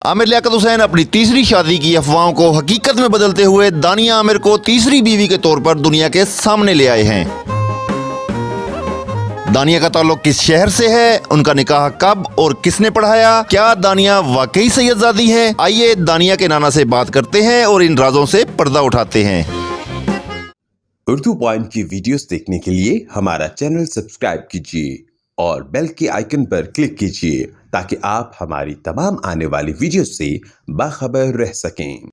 आमिर लियाकत हुसैन अपनी तीसरी शादी की अफवाहों को हकीकत में बदलते हुए दानिया आमिर को तीसरी बीवी के तौर पर दुनिया के सामने ले आए हैं। दानिया का ताल्लुक किस शहर से है, उनका निकाह कब और किसने पढ़ाया, क्या दानिया वाकई सैयदजादी है? आइए दानिया के नाना से बात करते हैं और इन राजों से पर्दा उठाते हैं। उर्दू पॉइंट की वीडियोस देखने के लिए हमारा चैनल सब्सक्राइब कीजिए और बेल के आइकन पर क्लिक कीजिए ताकि आप हमारी तमाम आने वाली वीडियो से बाखबर रह सकें।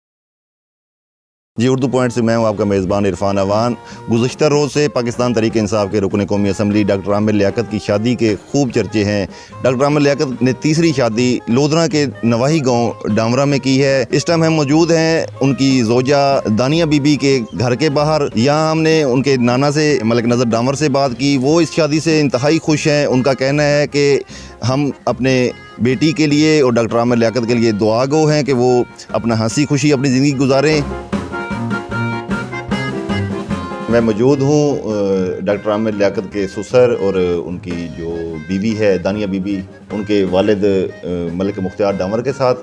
जी, उर्दू पॉइंट से मैं हूँ आपका मेज़बान इरफान अवान। गुज़श्ता रोज़ से पाकिस्तान तहरीक इंसाफ के रुकन कौमी असम्बली डॉक्टर आमिर लियाकत की शादी के खूब चर्चे हैं। डॉक्टर आमिर लियाकत ने तीसरी शादी लोधरा के नवाही गांव डामरा में की है। इस टाइम हम मौजूद हैं उनकी जोजा दानिया बीबी के घर के बाहर। यहाँ हमने उनके नाना से मलिक नज़र डामर से बात की। वो इस शादी से इंतहाई खुश हैं। उनका कहना है कि हम अपने बेटी के लिए और डॉक्टर आमिर लियाकत के लिए दुआ गो हैं कि वो अपना हंसी खुशी अपनी ज़िंदगी गुजारें। मैं मौजूद हूँ डॉक्टर आमिर लियाकत के ससुर और उनकी जो बीवी है दानिया बीबी, उनके वालिद मलिक मुख्तार डामर के साथ।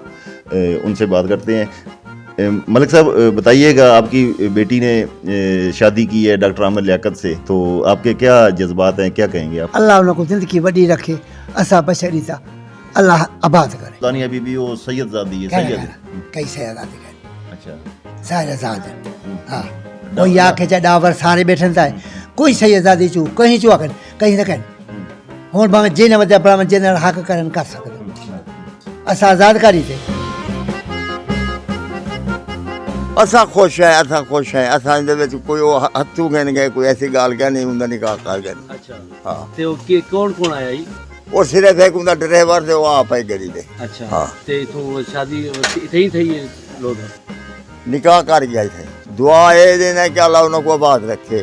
उनसे बात करते हैं। मलिक साहब, बताइएगा, आपकी बेटी ने शादी की है डॉक्टर आमिर लियाकत से, तो आपके क्या जज्बात हैं, क्या कहेंगे आप? अल्लाह उनको ज़िंदगी बड़ी रखे, असा बशरी सा अल्लाह आबाद करे। दानिया बीबी वो सैयदजादी है, सैयद कई सैयदादी है। अच्छा, सैयदजाद है। हाँ, कोई आके चाहे डावर सारे बैठे था, कोई सैयदजादी चू कहीं चुआ कर कहीं न कहीं हुन भावे जिन वजह पर जिन हक करन कर सकदे। असा आजादकारी थे असा खुश है असा दे विच कोई हत्थू कहन गए, कोई ऐसी गाल कह नहीं हुंदा निकाह कर गए। अच्छा, हाँ, ते ओ के कौन आया जी? और सिर्फ एक हुंदा ड्राइवर ते वो आप ही गड़ी दे। अच्छा, हाँ, ते तो शादी इथे ही थई लोग निकाह कर गया थे। दुआ ये देना कि अल्लाह उनको आबाद रखे,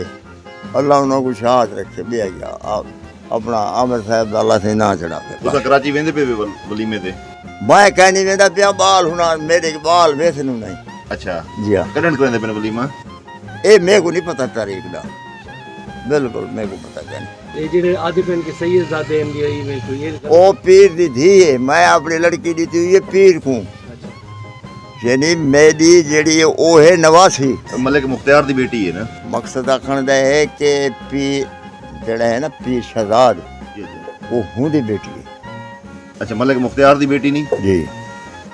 अल्लाह उनको शाद रखे। भी गया आप अपना आमिर साहब अल्लाह से ना चढ़ावे। तुसा कराची वेंदे पे वलीमे ते? मैं कह नहीं वेंदा पिया, बाल हुना मेरे बाल वेसनू नहीं। अच्छा जी हाँ, कदन को वेंदे पे वलीमा? ये मेरे को नहीं पता तारीख दा, बिल्कुल मेरे को पता नहीं। ये जेडे आदि पेन के सैयदजादे एमडीआई में कोई ये ओ पीर दी थी है, मैं अपनी लड़की दी थी ये पीर को, यानी मेरी जेड़ी ओ है नवासी मलिक मुख्तार दी बेटी है ना। मकसद आखण दा है कि पीर जड़ा है ना पीर शहजाद, वो हूं दी बेटी है। अच्छा, मलिक मुख्तार दी बेटी नहीं जी,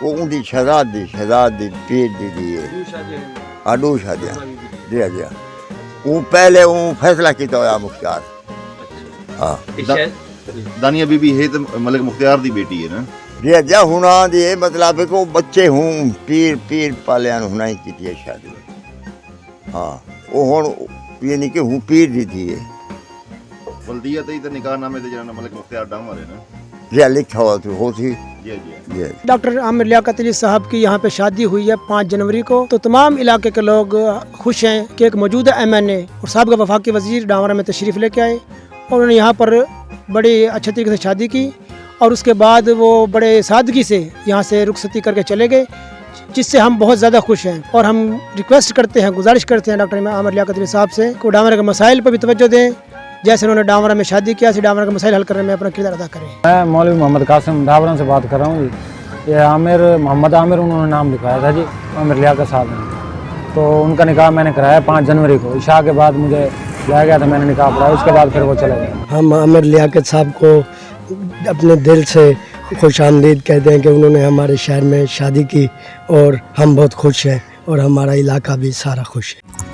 वो उनकी शहजाद दी पीर दी है। आडू शादियाँ जी जी। वो पहले वो फैसला किया हुआ मुख्तार। हाँ, दानिया बीबी है तो मलिक मुख्तार दी बेटी है ना। जी जा हुना दी मतलब है कि बच्चे हूँ पीर पालिया हुना ही की शादी। हाँ, वो हुन ये नहीं कि हूँ पीर दी थी है। बल्दिया ते तो निकाह नामे ते जरा मलिक मुख्तार डामर है ना। जी लिखा हुआ तो हो थी। जी। डॉक्टर आमिर लियाकत अली साहब की यहाँ पे शादी हुई है 5 जनवरी को। तो तमाम इलाके के लोग खुश हैं कि एक मौजूदा MNA और साबिक़ वफाकी वज़ीर डामरा में तशरीफ़ लेके आए और उन्होंने यहाँ पर बड़ी अच्छे तरीके से शादी की और उसके बाद वो बड़े सादगी से यहाँ से रुखसती करके चले गए, जिससे हम बहुत ज़्यादा खुश हैं। और हम रिक्वेस्ट करते हैं, गुजारिश करते हैं डॉक्टर आमिर लियाकत अली साहब से कि डामरा के मसाइल पर भी तवज्जो दें, जैसे उन्होंने डामरा में शादी किया ऐसे डामरा के मसाइल हल करने में अपना किरदार अदा करें। मैं मौलवी मोहम्मद कासिम डाबरा से बात कर रहा हूँ जी। ये मोहम्मद आमिर उन्होंने नाम लिखवाया था जी, आमिर लियाकत साहब ने। तो उनका निकाह मैंने कराया 5 जनवरी को। इशा के बाद मुझे लाया गया था, मैंने निकाह पढ़ाया, उसके बाद फिर वो चले गए। हम आमिर लियाकत साहब को अपने दिल से खुश आमदीद कहते हैं कि उन्होंने हमारे शहर में शादी की और हम बहुत खुश हैं और हमारा इलाका भी सारा खुश है।